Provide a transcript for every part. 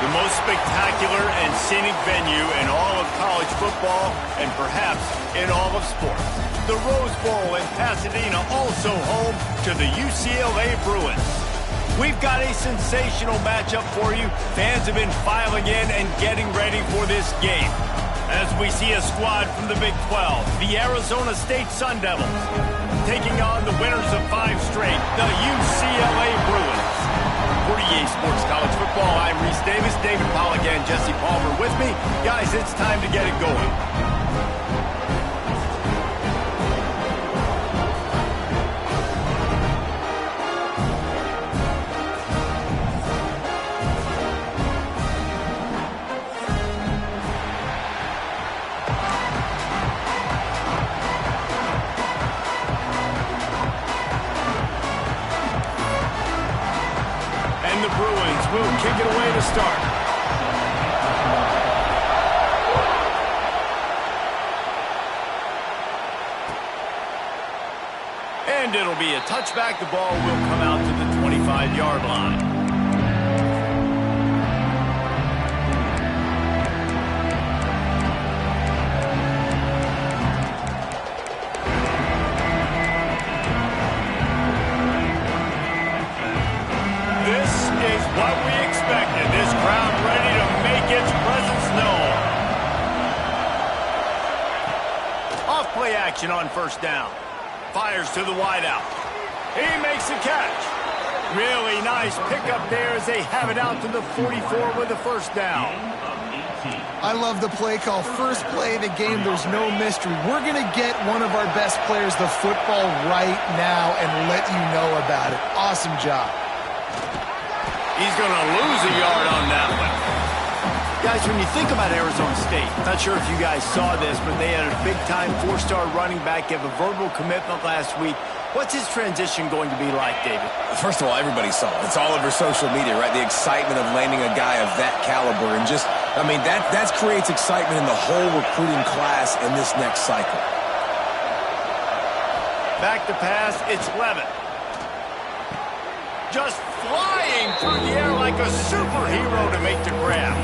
The most spectacular and scenic venue in all of college football and perhaps in all of sports. The Rose Bowl in Pasadena, also home to the UCLA Bruins. We've got a sensational matchup for you. Fans have been filing in and getting ready for this game. As we see a squad from the Big 12, the Arizona State Sun Devils, taking on the winners of 5 straight, the UCLA Bruins. For EA Sports College Football, I'm Reese Davis, David Pollack, and Jesse Palmer with me. Guys, it's time to get it going. The Bruins will kick it away to start. And it'll be a touchback. The ball will come out to the 25-yard line. What we expected. This crowd ready to make its presence known. Off play action on first down. Fires to the wideout. He makes the catch. Really nice pickup there as they have it out to the 44 with the first down. I love the play call. First play of the game, there's no mystery. We're going to get one of our best players the football right now and let you know about it. Awesome job. He's going to lose a yard on that one. Guys, when you think about Arizona State, not sure if you guys saw this, but they had a big-time 4-star running back give a verbal commitment last week. What's his transition going to be like, David? First of all, everybody saw it. It's all over social media, right? The excitement of landing a guy of that caliber. And just, I mean, that creates excitement in the whole recruiting class in this next cycle. Back to pass, it's Levin. Just flying through the air like a superhero to make the grab.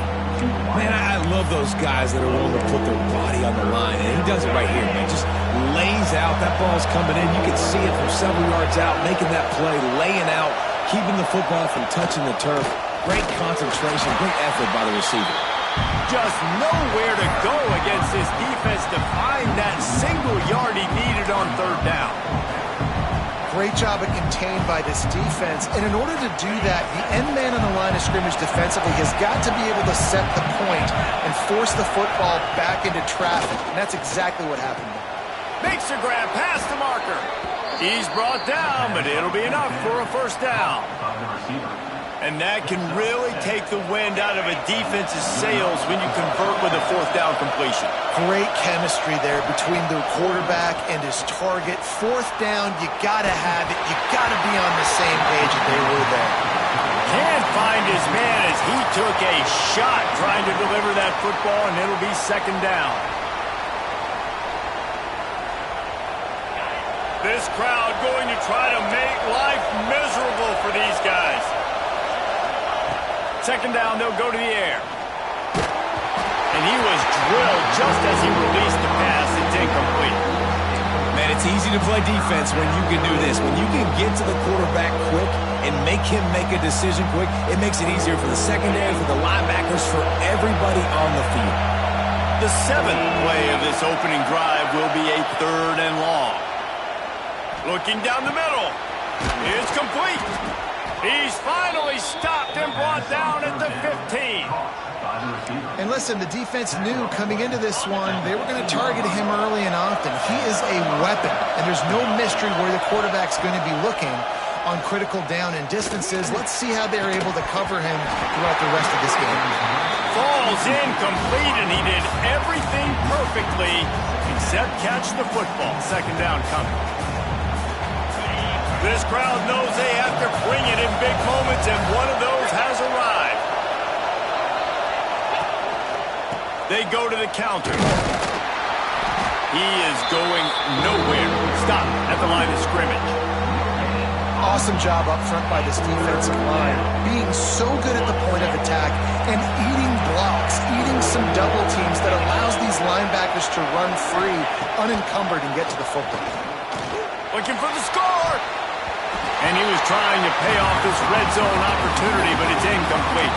Man, I love those guys that are willing to put their body on the line, and he does it right here, man. Just lays out. That ball's coming in. You can see it from several yards out, making that play, laying out, keeping the football from touching the turf. Great concentration, great effort by the receiver. Just nowhere to go against this defense to find that single yard he needed on third down. Great job at contained by this defense. And in order to do that, the end man on the line of scrimmage defensively has got to be able to set the point and force the football back into traffic. And that's exactly what happened there. Makes a grab past the marker. He's brought down, but it'll be enough for a first down. And that can really take the wind out of a defense's sails when you convert with a fourth down completion. Great chemistry there between the quarterback and his target. Fourth down, you gotta have it. You gotta be on the same page that they were there. Can't find his man as he took a shot trying to deliver that football, and it'll be second down. This crowd going to try to make life miserable for these guys. Second down, they'll go to the air. And he was drilled just as he released the pass. It's incomplete. Man, it's easy to play defense when you can do this. When you can get to the quarterback quick and make him make a decision quick, it makes it easier for the secondary, for the linebackers, for everybody on the field. The 7th play of this opening drive will be a third and long. Looking down the middle. It's complete. He's finally stopped and brought down at the 15. And listen, the defense knew coming into this one, they were going to target him early and often. He is a weapon, and there's no mystery where the quarterback's going to be looking on critical down and distances. Let's see how they're able to cover him throughout the rest of this game. Falls incomplete, and he did everything perfectly except catch the football. Second down coming. This crowd knows they have to bring it in big moments, and one of those has arrived. They go to the counter. He is going nowhere. Stop at the line of scrimmage. Awesome job up front by this defensive line, being so good at the point of attack and eating blocks, eating some double teams that allows these linebackers to run free, unencumbered, and get to the football. Looking for the score! And he was trying to pay off this red zone opportunity, but it's incomplete.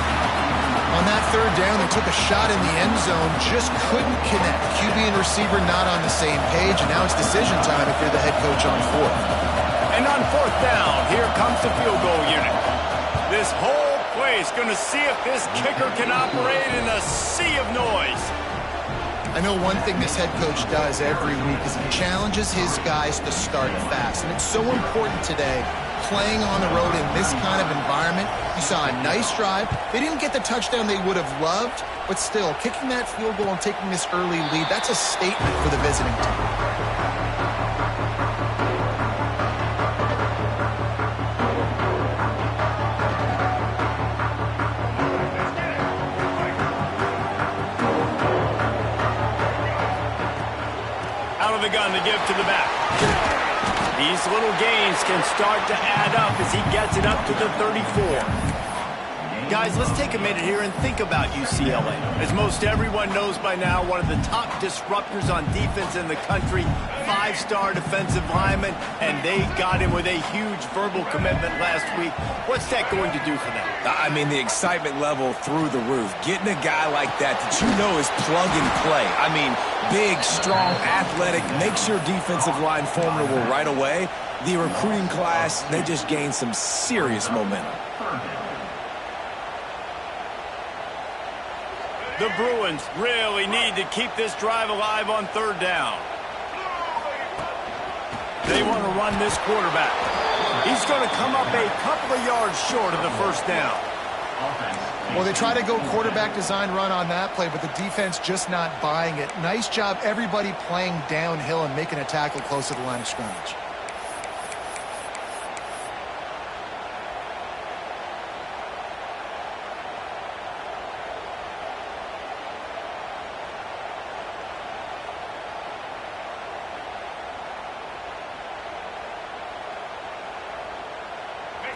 On that third down, they took a shot in the end zone, just couldn't connect. QB and receiver not on the same page, and now it's decision time if you're the head coach on fourth. And on fourth down, here comes the field goal unit. This whole place going to see if this kicker can operate in a sea of noise. I know one thing this head coach does every week is he challenges his guys to start fast, and it's so important today. Playing on the road in this kind of environment, you saw a nice drive. They didn't get the touchdown they would have loved, but still, kicking that field goal and taking this early lead, that's a statement for the visiting team. Out of the gun to give to the back. These little gains can start to add up as he gets it up to the 34. Guys, let's take a minute here and think about UCLA. As most everyone knows by now, one of the top disruptors on defense in the country, 5-star defensive lineman, and they got him with a huge verbal commitment last week. What's that going to do for them? I mean, the excitement level through the roof. Getting a guy like that you know is plug and play. I mean, big, strong, athletic, makes your defensive line formidable right away. The recruiting class, they just gained some serious momentum. The Bruins really need to keep this drive alive on third down. They want to run this quarterback. He's going to come up a couple of yards short of the first down. Well, they try to go quarterback design run on that play, but the defense just not buying it. Nice job, everybody playing downhill and making a tackle close to the line of scrimmage.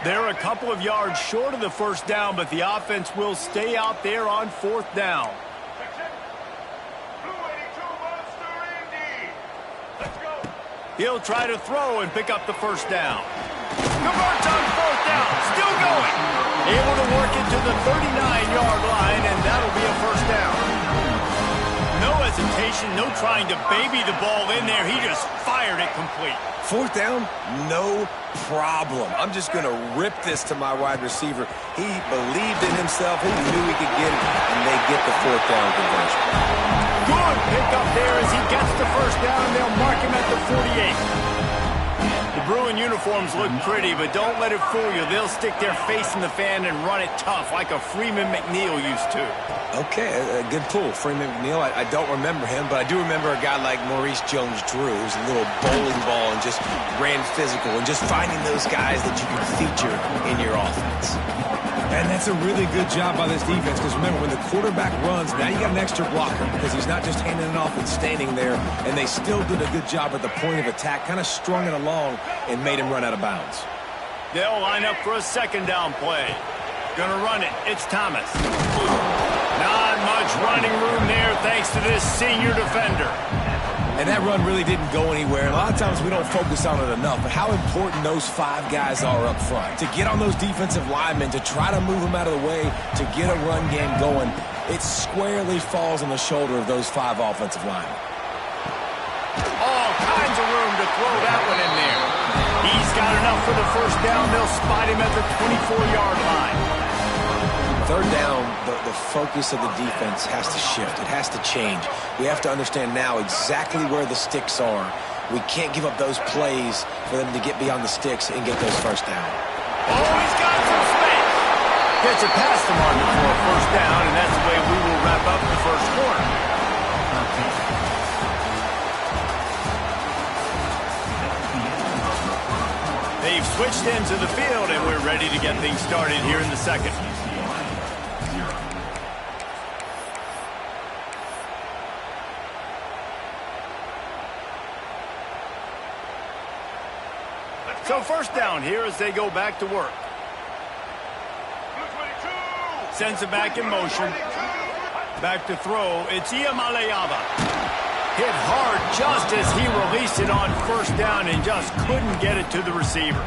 They're a couple of yards short of the first down, but the offense will stay out there on fourth down. He'll try to throw and pick up the first down. Converts on fourth down, still going. Able to work it to the 39-yard line, and that'll be a first down. No hesitation, no trying to baby the ball in there. He just fired it complete. Fourth down, no problem. I'm just going to rip this to my wide receiver. He believed in himself. He knew he could get it, and they get the fourth down conversion. Good pickup there as he gets the first down, and they'll mark him at the 48. The Bruin uniforms look pretty, but don't let it fool you. They'll stick their face in the fan and run it tough like a Freeman McNeil used to. Okay, a good pull. Freeman McNeil, I don't remember him, but I do remember a guy like Maurice Jones-Drew, who's a little bowling ball and just ran physical, and just finding those guys that you can feature in your offense. And that's a really good job by this defense, because remember, when the quarterback runs, now you got an extra blocker, because he's not just handing it off and standing there, and they still did a good job at the point of attack, kind of strung it along and made him run out of bounds. They'll line up for a second down play. Gonna run it. It's Thomas. Not much running room there thanks to this senior defender. And that run really didn't go anywhere. A lot of times we don't focus on it enough, but how important those 5 guys are up front. To get on those defensive linemen, to try to move them out of the way, to get a run game going, it squarely falls on the shoulder of those 5 offensive linemen. All kinds of room to throw that one in there. He's got enough for the first down. They'll spot him at the 24-yard line. Third down, the focus of the defense has to shift. It has to change. We have to understand now exactly where the sticks are. We can't give up those plays for them to get beyond the sticks and get those first down. Oh, he's got some space. Gets it past the marker for a first down, and that's the way we will wrap up the first quarter. They've switched into the field, and we're ready to get things started here in the second. So first down here as they go back to work. Sends it back in motion. Back to throw. It's Iamaleava. Hit hard just as he released it on first down and just couldn't get it to the receiver.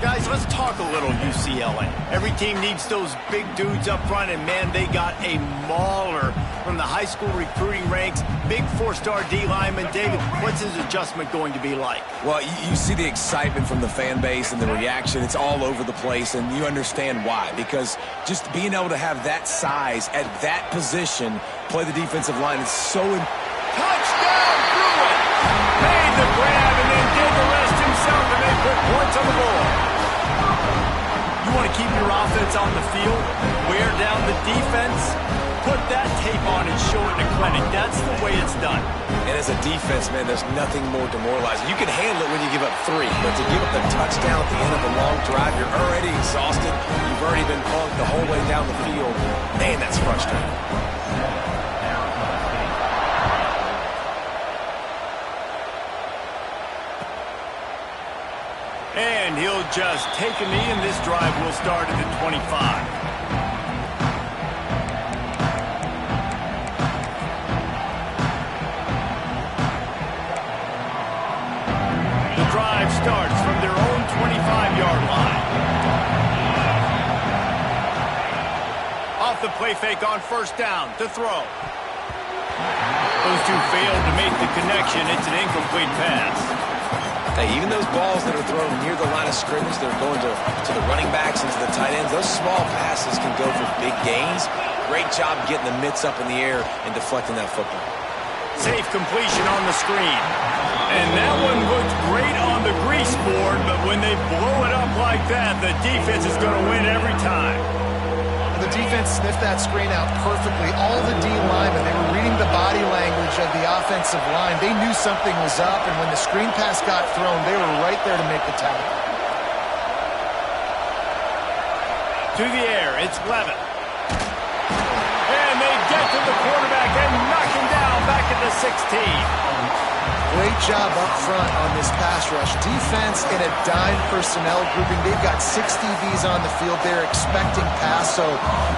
Guys, let's talk a little UCLA. Every team needs those big dudes up front, and man, they got a mauler from the high school recruiting ranks. Big four-star D lineman. David, what's his adjustment going to be like? Well, you see the excitement from the fan base and the reaction. It's all over the place, and you understand why. Because just being able to have that size at that position, play the defensive line, is so important. Touchdown, Bruin! Made the grab and then did the rest himself, and they put points on the board. You want to keep your offense on the field, wear down the defense, put that tape on and show it in a clinic. That's the way it's done. And as a defense, man, there's nothing more demoralizing. You can handle it when you give up 3, but to give up the touchdown at the end of a long drive, you're already exhausted. You've already been punked the whole way down the field. Man, that's frustrating. And he'll just take a knee, and this drive will start at the 25. The drive starts from their own 25-yard line. Off the play fake on first down to throw. Those two failed to make the connection. It's an incomplete pass. Hey, even those balls that are thrown near the line of scrimmage, they're going to the running backs and to the tight ends. Those small passes can go for big gains. Great job getting the mitts up in the air and deflecting that football. Safe completion on the screen. And that one looked great on the grease board, but when they blow it up like that, the defense is going to win every time. The defense sniffed that screen out perfectly. All the D linemen, they were reading the body language of the offensive line. They knew something was up, and when the screen pass got thrown, they were right there to make the tackle. To the air, it's Levitt. And they get to the quarterback and knock him down back at the 16. Great job up front on this pass rush. Defense in a dime personnel grouping. They've got 6 DBs on the field. They're expecting pass, so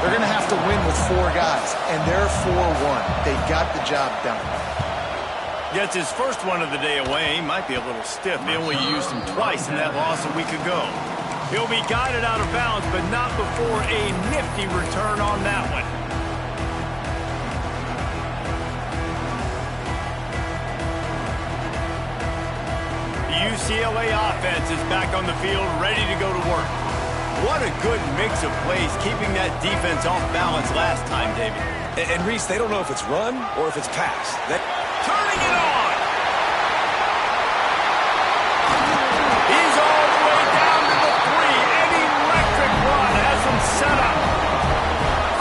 they're going to have to win with 4 guys. And they're 4-1. They got the job done. Gets his first one of the day away. He might be a little stiff. They only used him twice in that loss a week ago. He'll be guided out of bounds, but not before a nifty return on that one. UCLA offense is back on the field, ready to go to work. What a good mix of plays, keeping that defense off balance last time, David. And Reese, they don't know if it's run or if it's pass. Turning it on! He's all the way down to the 3. An electric run has him set up.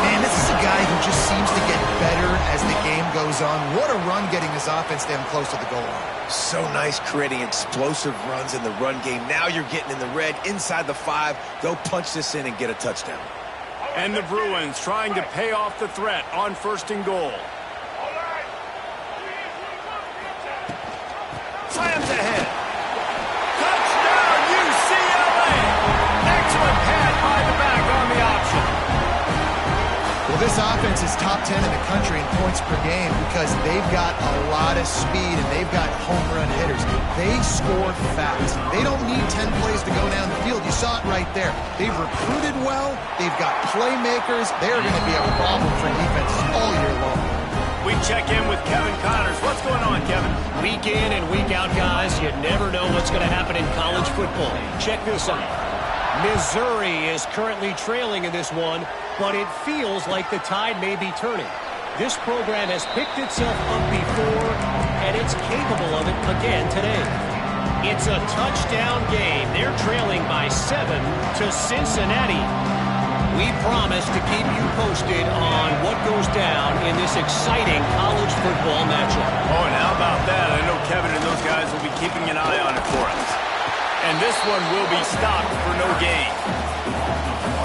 Man, this is a guy who just seems to get better as the game goes on. What a run getting his offense down close to the goal line. So nice creating explosive runs in the run game. Now you're getting in the red, inside the 5. They'll punch this in and get a touchdown. And the Bruins trying to pay off the threat on first and goal. Slams ahead. Touchdown, UCLA! Excellent pad by the back on the option. Well, this offense is top 10 in the country in points per game because they've got a lot of speed and they've got home run hitters. They score fast. They don't need 10 plays to go down the field. You saw it right there. They've recruited well. They've got playmakers. They're going to be a problem for defenses all year long. We check in with Kevin Connors. What's going on, Kevin? Week in and week out, guys, you never know what's going to happen in college football. Check this out. Missouri is currently trailing in this one, but it feels like the tide may be turning. This program has picked itself up before, and it's capable of it again today. It's a touchdown game. They're trailing by 7 to Cincinnati. We promise to keep you posted on what goes down in this exciting college football matchup. Oh, and how about that? I know Kevin and those guys will be keeping an eye on it for us. And this one will be stopped for no gain.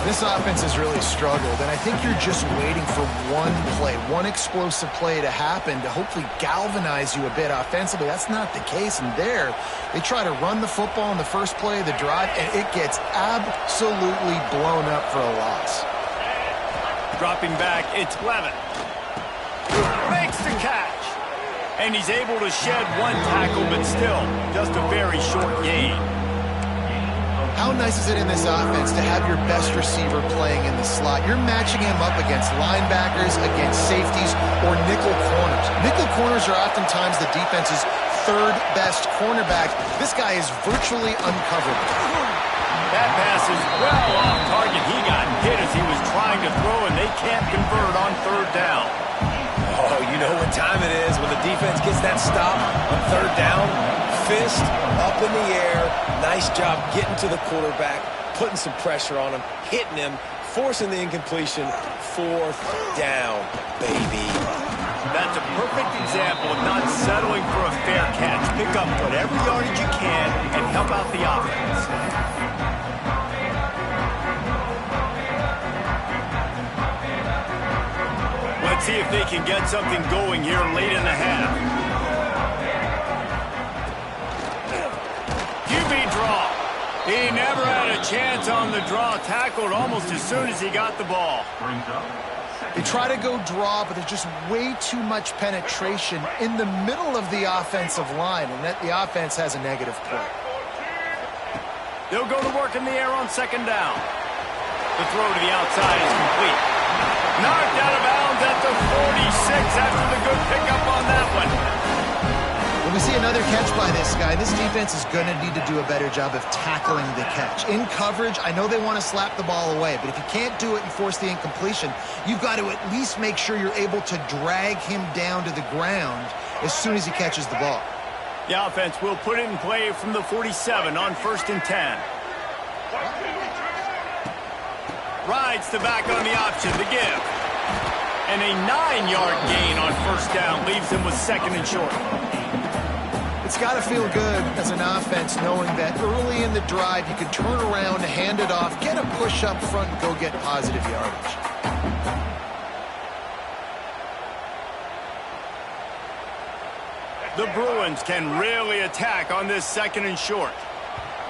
This offense has really struggled, and I think you're just waiting for one play, one explosive play to happen to hopefully galvanize you a bit offensively. That's not the case, and there, they try to run the football in the first play of the drive, and it gets absolutely blown up for a loss. Dropping back, it's Levin. Makes the catch. And he's able to shed one tackle, but still, just a very short gain. How nice is it in this offense to have your best receiver playing in the slot? You're matching him up against linebackers, against safeties, or nickel corners. Nickel corners are oftentimes the defense's third best cornerback. This guy is virtually uncoverable. That pass is well off target. He got hit as he was trying to throw, and they can't convert on third down. Oh, you know what time it is when the defense gets that stop on third down. Fist up in the air. Nice job getting to the quarterback, putting some pressure on him, hitting him, forcing the incompletion. Fourth down, baby. That's a perfect example of not settling for a fair catch. Pick up whatever yardage you can and help out the offense. Let's see if they can get something going here late in the half. Draw. He never had a chance on the draw. Tackled almost as soon as he got the ball. They try to go draw, but there's just way too much penetration in the middle of the offensive line, and that the offense has a negative play. They'll go to work in the air on second down. The throw to the outside is complete. Knocked out of bounds at the 46 after the good pickup on that one. When we see another catch by this guy, this defense is going to need to do a better job of tackling the catch. In coverage, I know they want to slap the ball away, but if you can't do it and force the incompletion, you've got to at least make sure you're able to drag him down to the ground as soon as he catches the ball. The offense will put it in play from the 47 on 1st and 10. Rides the back on the option to give. And a 9-yard gain on 1st down leaves him with 2nd and short. It's got to feel good as an offense knowing that early in the drive you can turn around, hand it off, get a push up front, and go get positive yardage. The Bruins can really attack on this 2nd and short.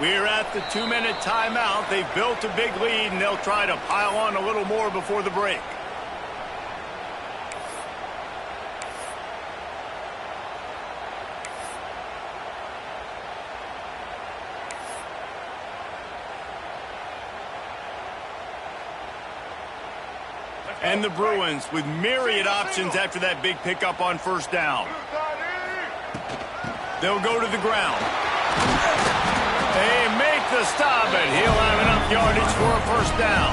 We're at the 2-minute timeout. They've built a big lead, and they'll try to pile on a little more before the break. And the Bruins with myriad options after that big pickup on 1st down. They'll go to the ground. They make the stop, and he'll have enough yardage for a 1st down.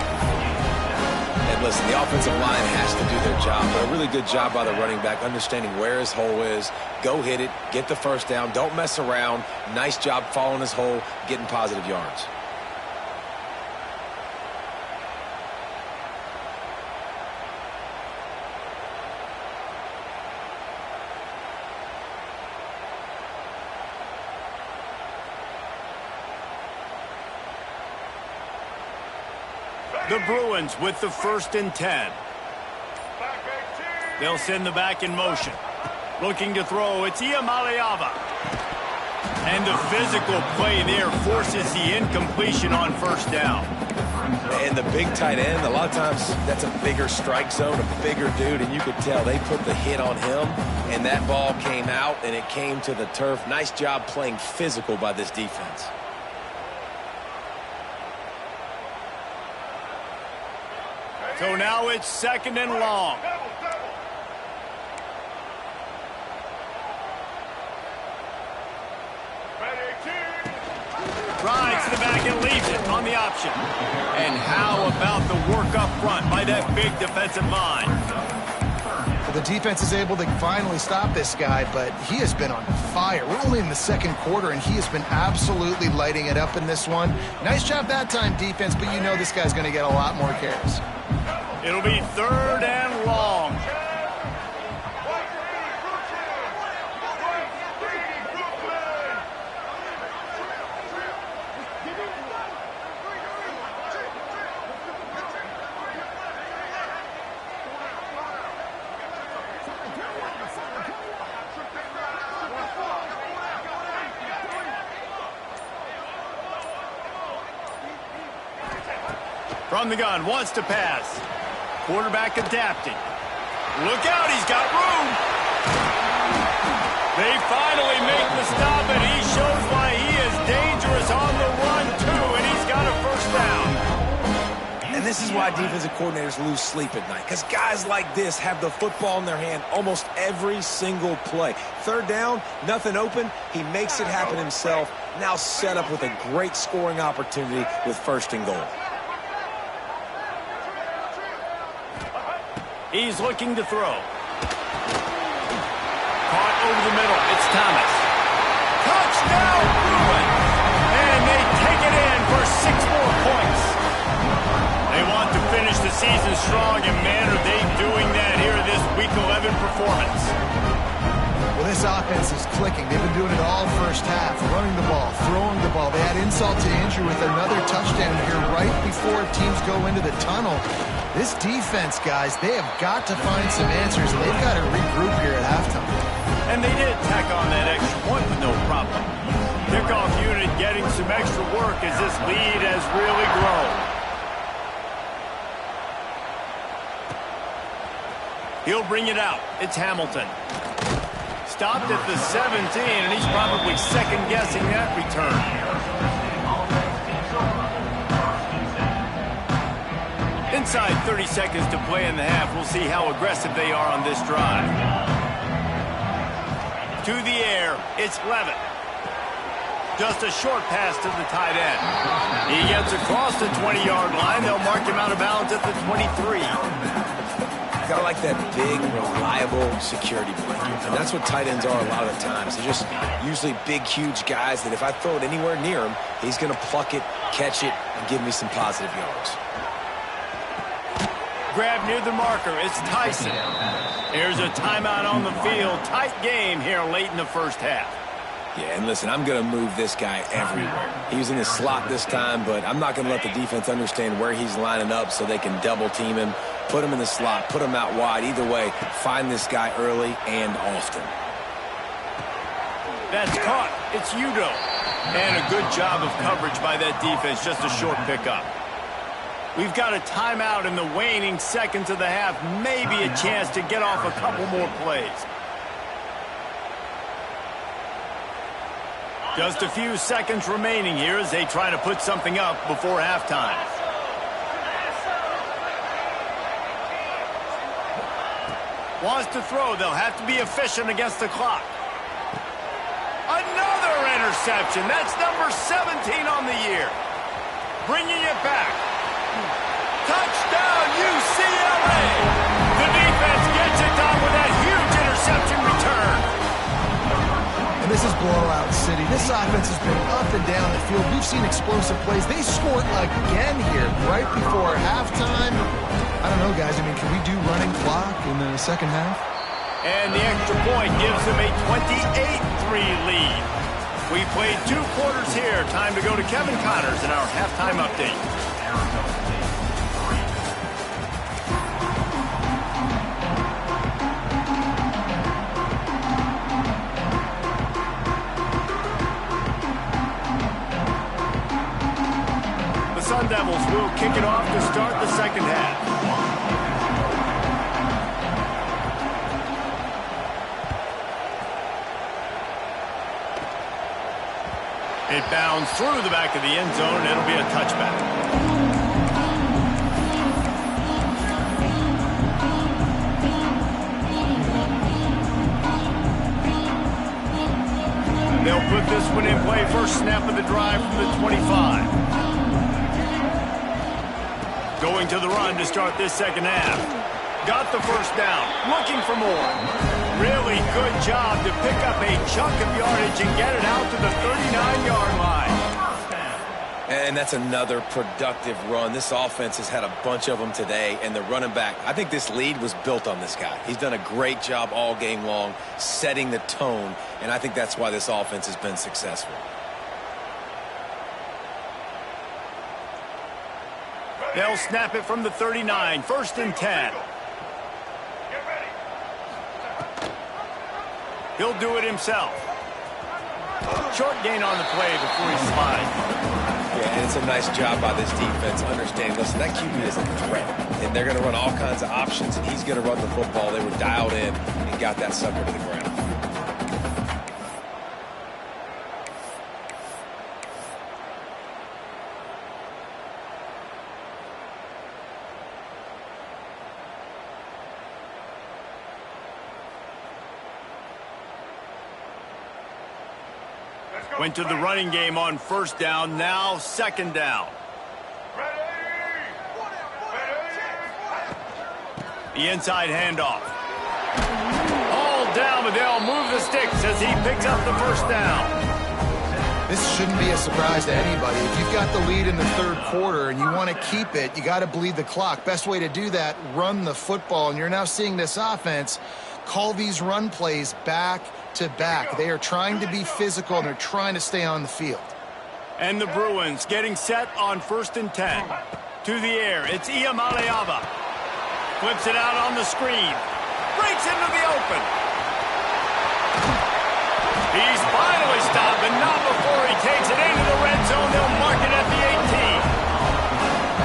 And listen, the offensive line has to do their job, but a really good job by the running back, understanding where his hole is. Go hit it, get the 1st down, don't mess around. Nice job following his hole, getting positive yards. The Bruins with the 1st and 10. They'll send the back in motion. Looking to throw, it's Iamaleava. And the physical play there forces the incompletion on 1st down. And the big tight end, a lot of times that's a bigger strike zone, a bigger dude, and you could tell they put the hit on him, and that ball came out, and it came to the turf. Nice job playing physical by this defense. So now it's 2nd and long. Rides to the back and leaves it on the option. And how about the work up front by that big defensive line? Well, the defense is able to finally stop this guy, but he has been on fire. We're only in the 2nd quarter, and he has been absolutely lighting it up in this one. Nice job that time, defense, but you know this guy's going to get a lot more carries. It'll be 3rd and long. From the gun, wants to pass. Quarterback adapting. Look out, he's got room. They finally make the stop, and he shows why he is dangerous on the run, too, and he's got a first down. And this is why defensive coordinators lose sleep at night, because guys like this have the football in their hand almost every single play. Third down, nothing open. He makes it happen himself. Now set up with a great scoring opportunity with first and goal. He's looking to throw. Caught over the middle. It's Thomas. Touchdown, Bruins! And they take it in for 6 more points. They want to finish the season strong, and man, are they doing that here in this Week 11 performance. Well, this offense is clicking. They've been doing it all first half, running the ball, throwing the ball. They had insult to injury with another touchdown here right before teams go into the tunnel. This defense, guys, they have got to find some answers, and they've got to regroup here at halftime. And they did tack on that extra point with no problem. Kickoff unit getting some extra work as this lead has really grown. He'll bring it out. It's Hamilton. Stopped at the 17, and he's probably second-guessing that return. Inside 30 seconds to play in the half. We'll see how aggressive they are on this drive. To the air, it's Levitt. Just a short pass to the tight end. He gets across the 20-yard line. They'll mark him out of bounds at the 23. Got like that big, reliable security blanket. And that's what tight ends are a lot of the times. They're just usually big, huge guys that if I throw it anywhere near him, he's going to pluck it, catch it, and give me some positive yards. Grab near the marker. It's Tyson. Here's a timeout on the field. Tight game here late in the first half. Yeah, and listen, I'm going to move this guy everywhere. He was in the slot this time, but I'm not going to let the defense understand where he's lining up so they can double team him, put him in the slot, put him out wide. Either way, find this guy early and often. That's caught. It's Udo. And a good job of coverage by that defense. Just a short pickup. We've got a timeout in the waning seconds of the half. Maybe a chance to get off a couple more plays. Just a few seconds remaining here as they try to put something up before halftime. Wants to throw. They'll have to be efficient against the clock. Another interception. That's number 17 on the year. Bringing it back. Touchdown, UCLA! The defense gets it done with that huge interception return. And this is blowout city. This offense has been up and down the field. We've seen explosive plays. They scored again here right before halftime. I don't know, guys. I mean, can we do running clock in the second half? And the extra point gives them a 28-3 lead. We played 2 quarters here. Time to go to Kevin Connors in our halftime update. Sun Devils will kick it off to start the second half. It bounds through the back of the end zone, and it'll be a touchback. They'll put this one in play. First snap of the drive from the 25. Going to the run to start this second half. Got the first down. Looking for more. Really good job to pick up a chunk of yardage and get it out to the 39-yard line. And that's another productive run. This offense has had a bunch of them today, and the running back, I think this lead was built on this guy. He's done a great job all game long setting the tone, and I think that's why this offense has been successful. They'll snap it from the 39, 1st and 10. He'll do it himself. Short gain on the play before he slides. Yeah, Yeah, and it's a nice job by this defense understanding, listen, that QB is a threat, and they're going to run all kinds of options, and he's going to run the football. They were dialed in and got that sucker to the ground. Went to the running game on first down, now second down. The inside handoff. All down, but they'll move the sticks as he picks up the first down. This shouldn't be a surprise to anybody. If you've got the lead in the third quarter and you want to keep it, you got to bleed the clock. Best way to do that, run the football. And you're now seeing this offense call these run plays back to back. They are trying to be physical, and they're trying to stay on the field. And the Bruins getting set on 1st and 10. To the air, it's Iamaleava. Flips it out on the screen. Breaks into the open. He's finally stopped, but not before he takes it into the red zone. They'll mark it at the 18.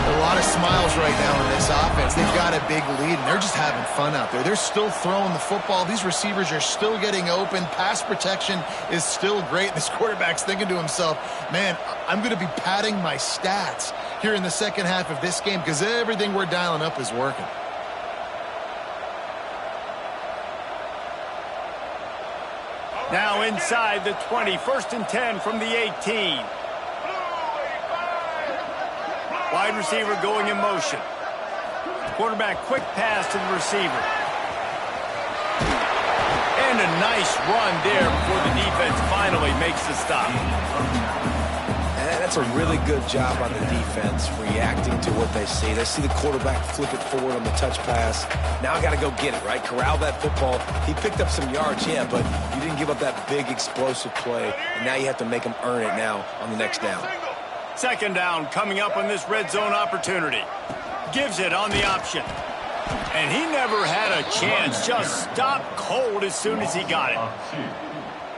A lot of smiles right now in this offense. They've got a big lead, and they're just having fun out there. They're still throwing the football. These receivers are still getting open. Pass protection is still great. This quarterback's thinking to himself, man, I'm going to be padding my stats here in the second half of this game because everything we're dialing up is working. Now inside the 20, 1st and 10 from the 18. Wide receiver going in motion. Quarterback quick pass to the receiver. And a nice run there before the defense finally makes the stop. And that's a really good job on the defense, reacting to what they see. They see the quarterback flip it forward on the touch pass. Now I got to go get it, right? Corral that football. He picked up some yards, yeah, but you didn't give up that big explosive play. And now you have to make them earn it now on the next down. Second down coming up on this red zone opportunity. Gives it on the option. And he never had a chance. Just stopped cold as soon as he got it.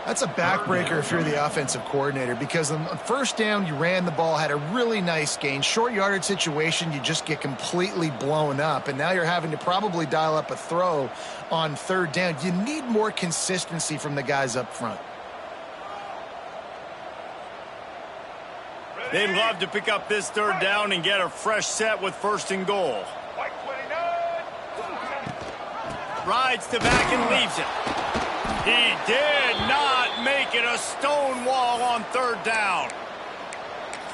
That's a backbreaker if you're the offensive coordinator, because on first down you ran the ball, had a really nice gain. Short yardage situation, you just get completely blown up, and now you're having to probably dial up a throw on third down. You need more consistency from the guys up front. They'd love to pick up this third down and get a fresh set with 1st and goal. Rides the back and leaves it. He did not make it a stone wall on third down.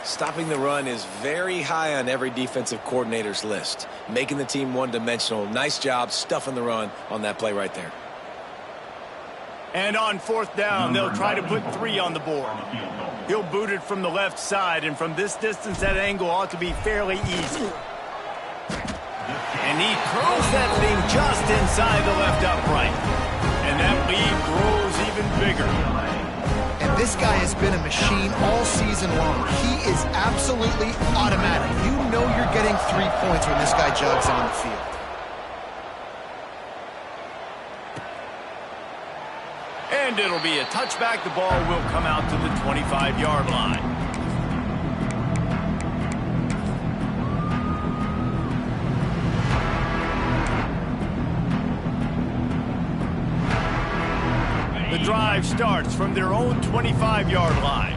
Stopping the run is very high on every defensive coordinator's list. Making the team one-dimensional. Nice job stuffing the run on that play right there. And on 4th down, they'll try to put 3 on the board. He'll boot it from the left side, and from this distance, that angle ought to be fairly easy. And he throws that thing just inside the left upright. And that lead grows even bigger. And this guy has been a machine all season long. He is absolutely automatic. You know you're getting 3 points when this guy jogs on the field. And it'll be a touchback. The ball will come out to the 25-yard line. The drive starts from their own 25-yard line.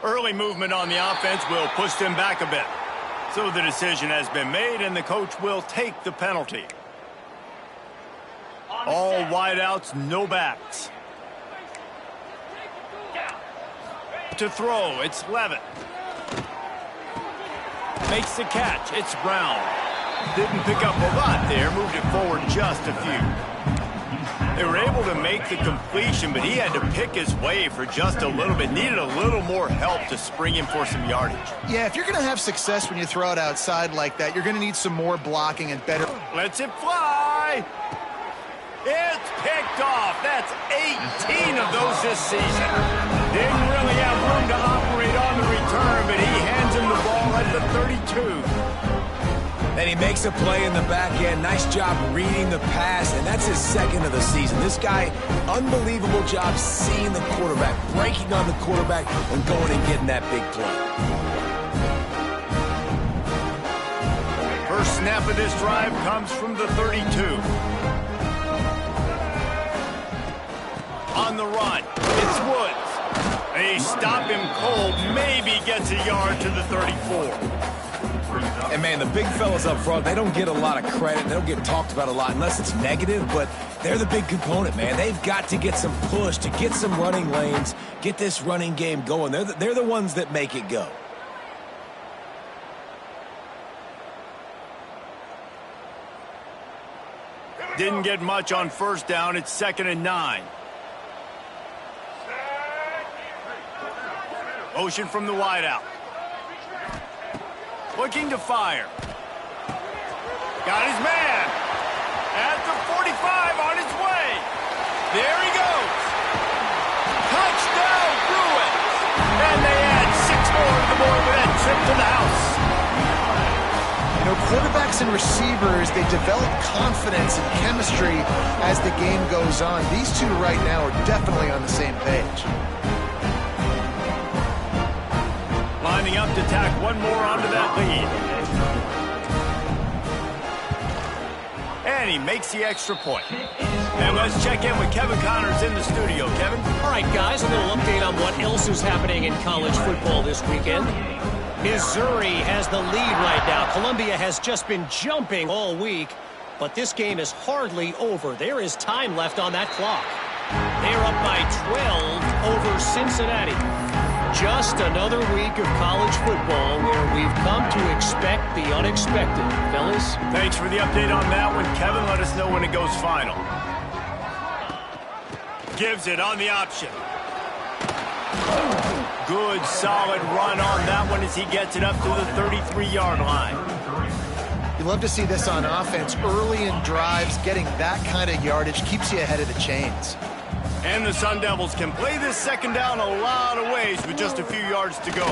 Early movement on the offense will push them back a bit. So the decision has been made, and the coach will take the penalty. All wideouts, no backs. To throw, it's Levitt. Makes the catch, it's Brown. Didn't pick up a lot there, moved it forward just a few. They were able to make the completion, but he had to pick his way for just a little bit. Needed a little more help to spring him for some yardage. Yeah, if you're going to have success when you throw it outside like that, you're going to need some more blocking and better. Lets it fly. It's picked off. That's 18 of those this season. Didn't really have room to operate on the return, but he hands him the ball at the 32. And he makes a play in the back end. Nice job reading the pass, and that's his second of the season. This guy, unbelievable job seeing the quarterback, breaking on the quarterback, and going and getting that big play. First snap of this drive comes from the 32. On the run, it's Woods. They stop him cold, maybe gets a yard to the 34. And, man, the big fellas up front, they don't get a lot of credit. They don't get talked about a lot unless it's negative, but they're the big component, man. They've got to get some push, to get some running lanes, get this running game going. They're the ones that make it go. Didn't get much on first down. It's 2nd and 9. Motion from the wideout. Looking to fire. Got his man. At the 45 on his way. There he goes. Touchdown, Bruins. And they add 6 more to the board with that trip to the house. You know, quarterbacks and receivers, they develop confidence and chemistry as the game goes on. These two right now are definitely on the same page. Lining up to tack one more onto that lead. And he makes the extra point. And let's check in with Kevin Connors in the studio. Kevin? All right, guys, a little update on what else is happening in college football this weekend. Missouri has the lead right now. Columbia has just been jumping all week, but this game is hardly over. There is time left on that clock. They're up by 12 over Cincinnati. Just another week of college football where we've come to expect the unexpected. Fellas? Thanks for the update on that one, Kevin. Let us know when it goes final. Gives it on the option. Good, solid run on that one as he gets it up to the 33-yard line. You love to see this on offense. Early in drives, getting that kind of yardage keeps you ahead of the chains. And the Sun Devils can play this second down a lot of ways with just a few yards to go.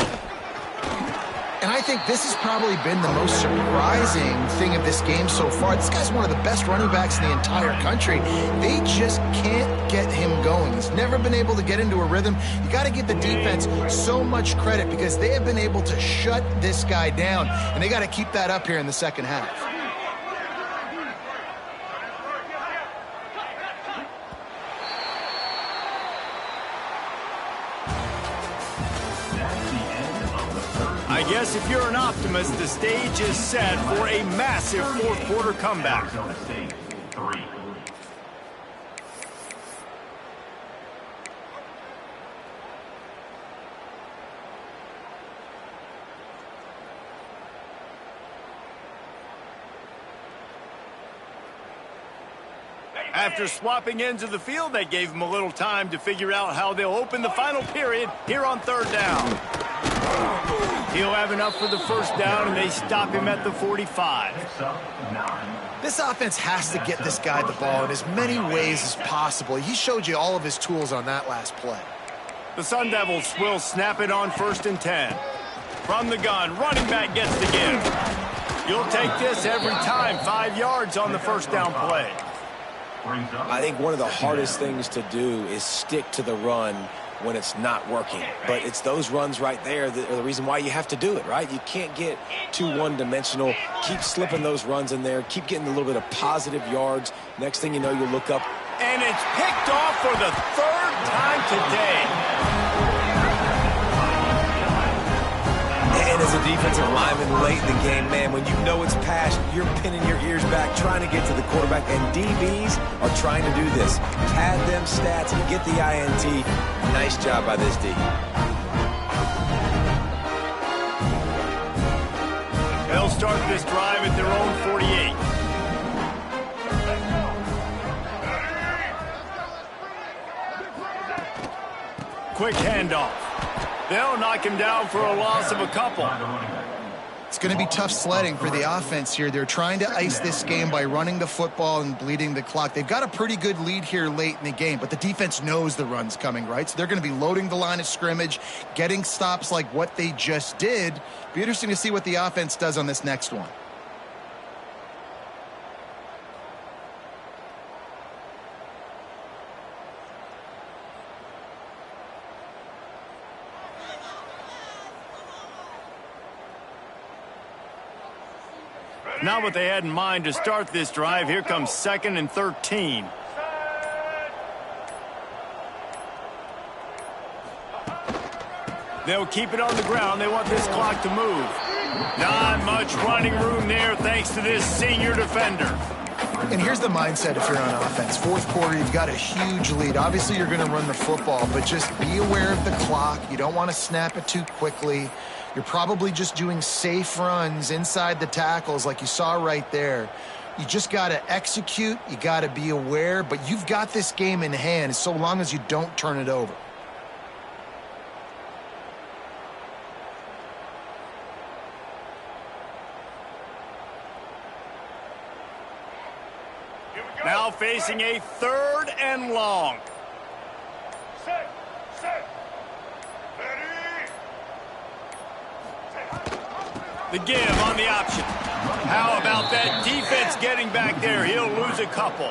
And I think this has probably been the most surprising thing of this game so far. This guy's one of the best running backs in the entire country. They just can't get him going. He's never been able to get into a rhythm. You got to give the defense so much credit because they have been able to shut this guy down. And they got to keep that up here in the second half. I guess if you're an optimist, the stage is set for a massive fourth-quarter comeback. After swapping ends of the field, that gave him a little time to figure out how they'll open the final period here on third down. He'll have enough for the first down, and they stop him at the 45. This offense has to get this guy the ball in as many ways as possible. He showed you all of his tools on that last play. The Sun Devils will snap it on 1st and 10. From the gun, running back gets the give. You'll take this every time. 5 yards on the first down play. I think one of the hardest things to do is stick to the run when it's not working. But it's those runs right there that are the reason why you have to do it, right? You can't get too one-dimensional. Keep slipping those runs in there. Keep getting a little bit of positive yards. Next thing you know, you look up. And it's picked off for the 3rd time today. And as a defensive lineman late in the game, man, when you know it's past, you're pinning your ears back, trying to get to the quarterback. And DBs are trying to do this. Pad them stats and get the INT. Nice job by this D. They'll start this drive at their own 48. Quick handoff. They'll knock him down for a loss of a couple. It's going to be tough sledding for the offense here. They're trying to ice this game by running the football and bleeding the clock. They've got a pretty good lead here late in the game, but the defense knows the run's coming, right? So they're going to be loading the line of scrimmage, getting stops like what they just did. Be interesting to see what the offense does on this next one. Not what they had in mind to start this drive. Here comes 2nd and 13. They'll keep it on the ground. They want this clock to move. Not much running room there thanks to this senior defender. And here's the mindset if you're on offense. 4th quarter, you've got a huge lead. Obviously, you're going to run the football, but just be aware of the clock. You don't want to snap it too quickly. You're probably just doing safe runs inside the tackles like you saw right there. You just got to execute. You got to be aware, but you've got this game in hand so long as you don't turn it over. Now facing a 3rd and long. Set. Ready. The give on the option. How about that defense getting back there? He'll lose a couple.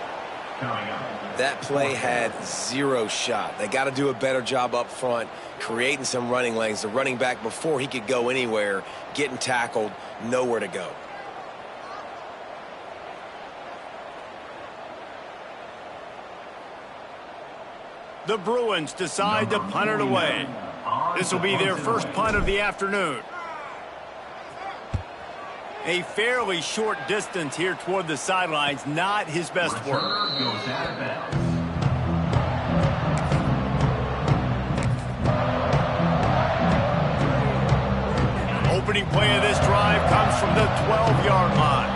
That play had 0 shot. They got to do a better job up front, creating some running lanes. The running back, before he could go anywhere, getting tackled, nowhere to go. The Bruins decide to punt it away. This will be their first punt of the afternoon. A fairly short distance here toward the sidelines, not his best work. Opening play of this drive comes from the 12-yard line.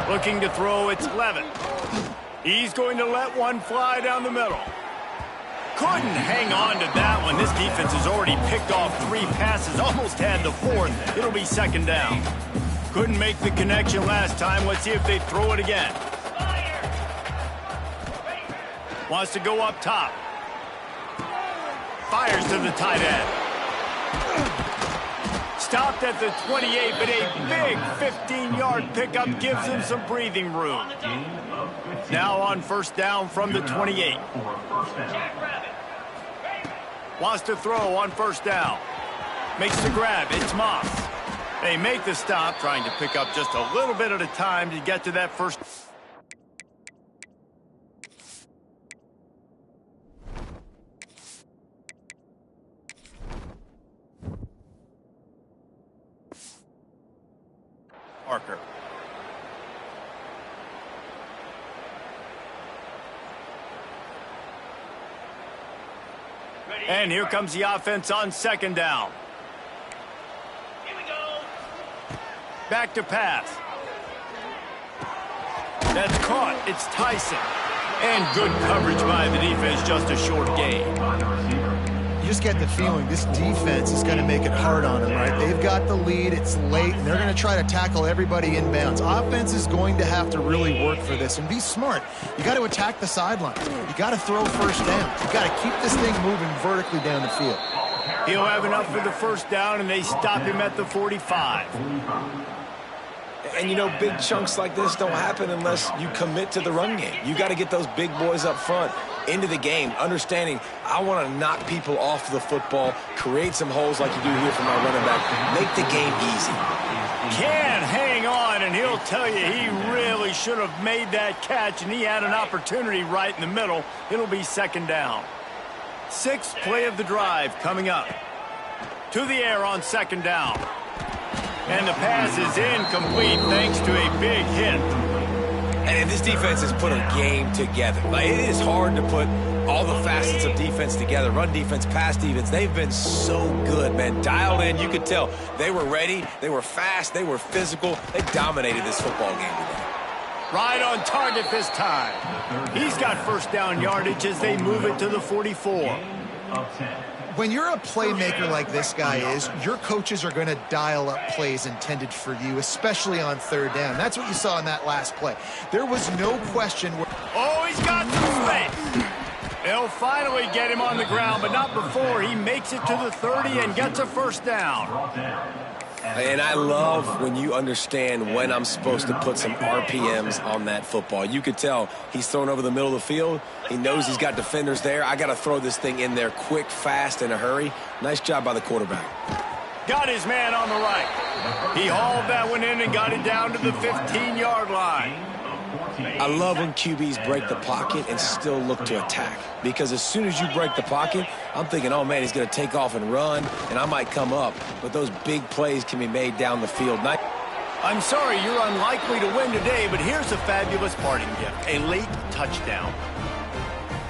Looking to throw, it's Levitt. He's going to let one fly down the middle. Couldn't hang on to that one. This defense has already picked off 3 passes, almost had the 4th. It'll be 2nd down. Couldn't make the connection last time. Let's see if they throw it again. Wants to go up top. Fires to the tight end. Stopped at the 28, but a big 15-yard pickup gives him some breathing room. Now on 1st down from the 28. Wants to throw on 1st down. Makes the grab. It's Moss. They make the stop, trying to pick up just a little bit at a time to get to that first. Parker. And here comes the offense on 2nd down. Here we go. Back to pass. That's caught. It's Tyson. And good coverage by the defense, just a short gain. You just get the feeling this defense is going to make it hard on them, right? They've got the lead, it's late, and they're going to try to tackle everybody inbounds. Offense is going to have to really work for this and be smart. You got to attack the sideline. You got to throw 1st down. You got to keep this thing moving vertically down the field. He'll have enough for the 1st down, and they stop him at the 45. And, you know, big chunks like this don't happen unless you commit to the run game. You got to get those big boys up front into the game, understanding I want to knock people off the football, create some holes like you do here for my running back, make the game easy. Can hang on, and he'll tell you he really should have made that catch, and he had an opportunity right in the middle. It'll be 2nd down. 6th play of the drive coming up. To the air on 2nd down. And the pass is incomplete thanks to a big hit. And this defense has put a game together. Like, it is hard to put all the facets of defense together. Run defense, pass defense. They've been so good, man. Dialed in. You could tell they were ready. They were fast. They were physical. They dominated this football game today. Right on target this time. He's got 1st down yardage as they move it to the 44. When you're a playmaker like this guy is, your coaches are going to dial up plays intended for you, especially on 3rd down. That's what you saw in that last play. There was no question. Oh, he's got some space. They'll finally get him on the ground, but not before he makes it to the 30 and gets a 1st down. And I love when you understand when I'm supposed to put some RPMs on that football. You could tell he's thrown over the middle of the field. He knows he's got defenders there. I got to throw this thing in there quick, fast, in a hurry. Nice job by the quarterback. Got his man on the right. He hauled that one in and got it down to the 15-yard line. I love when QBs break the pocket and still look to attack. Because as soon as you break the pocket, I'm thinking, oh, man, he's going to take off and run, and I might come up. But those big plays can be made down the field. I'm sorry you're unlikely to win today, but here's a fabulous parting gift, a late touchdown.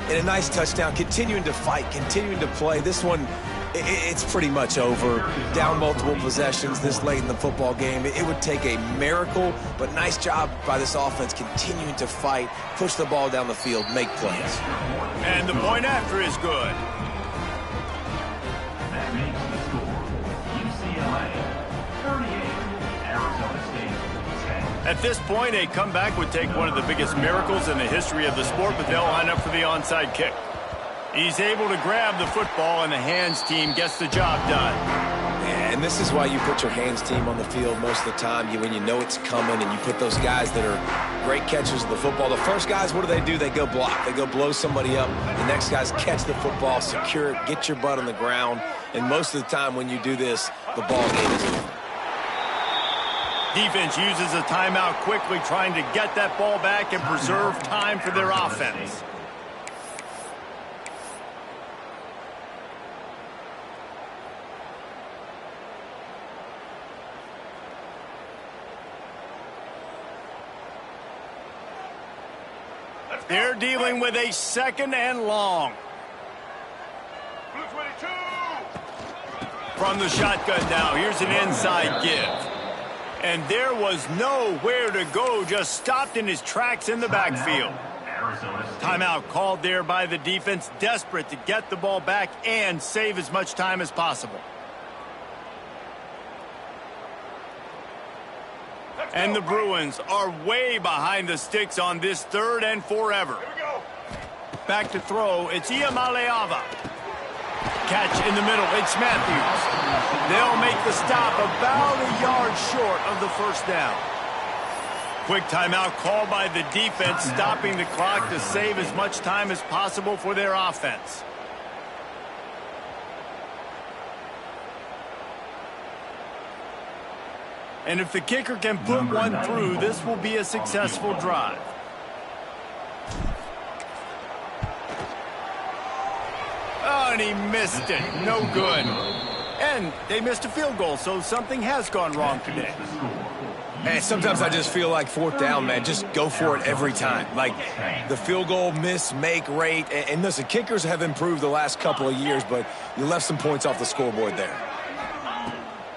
And a nice touchdown, continuing to fight, continuing to play. This one, it's pretty much over. Down multiple possessions this late in the football game. It would take a miracle, but nice job by this offense continuing to fight, push the ball down the field, make plays. And the point after is good. That makes the score UCLA 38, Arizona State 10. At this point, a comeback would take one of the biggest miracles in the history of the sport, but they'll line up for the onside kick. He's able to grab the football, and the hands team gets the job done. And this is why you put your hands team on the field most of the time when you know it's coming, and you put those guys that are great catchers of the football. The first guys, what do? They go block. They go blow somebody up. The next guys catch the football, secure it, get your butt on the ground. And most of the time when you do this, the ball game is over. Defense uses a timeout quickly, trying to get that ball back and preserve time for their offense. They're dealing with a second and long. Blue 22. From the shotgun now, here's an inside give. And there was nowhere to go, just stopped in his tracks in the backfield. Timeout called there by the defense, desperate to get the ball back and save as much time as possible. And the Bruins are way behind the sticks on this third and forever. Here we go. Back to throw, it's Iamaleava. Catch in the middle, it's Matthews. They'll make the stop about a yard short of the first down. Quick timeout called by the defense, stopping the clock to save as much time as possible for their offense. And if the kicker can put one through, this will be a successful drive. Oh, and he missed it. No good. And they missed a field goal, so something has gone wrong today. Hey, sometimes I just feel like fourth down, man. Just go for it every time. Like the field goal miss, make rate. And listen, kickers have improved the last couple of years, but you left some points off the scoreboard there.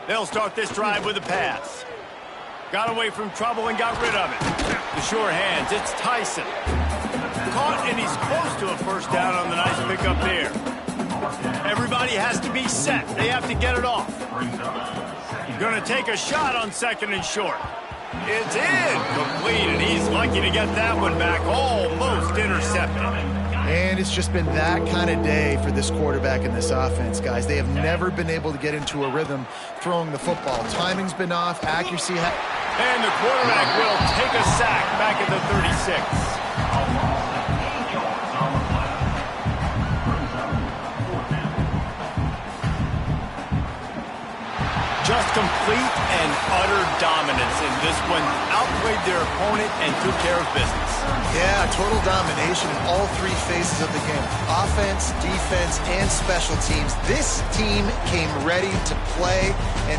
They'll start this drive with a pass. Got away from trouble and got rid of it. The sure hands, it's Tyson. Caught, and he's close to a first down on the nice pickup there. Everybody has to be set. They have to get it off. Going to take a shot on second and short. It's incomplete, and he's lucky to get that one back. Almost intercepted. And it's just been that kind of day for this quarterback and this offense, guys. They have never been able to get into a rhythm throwing the football. Timing's been off, accuracy. And the quarterback will take a sack back at the 36. Just complete and utter dominance in this one. Outplayed their opponent and took care of business. Yeah, total domination in all three phases of the game. Offense, defense, and special teams. This team came ready to play and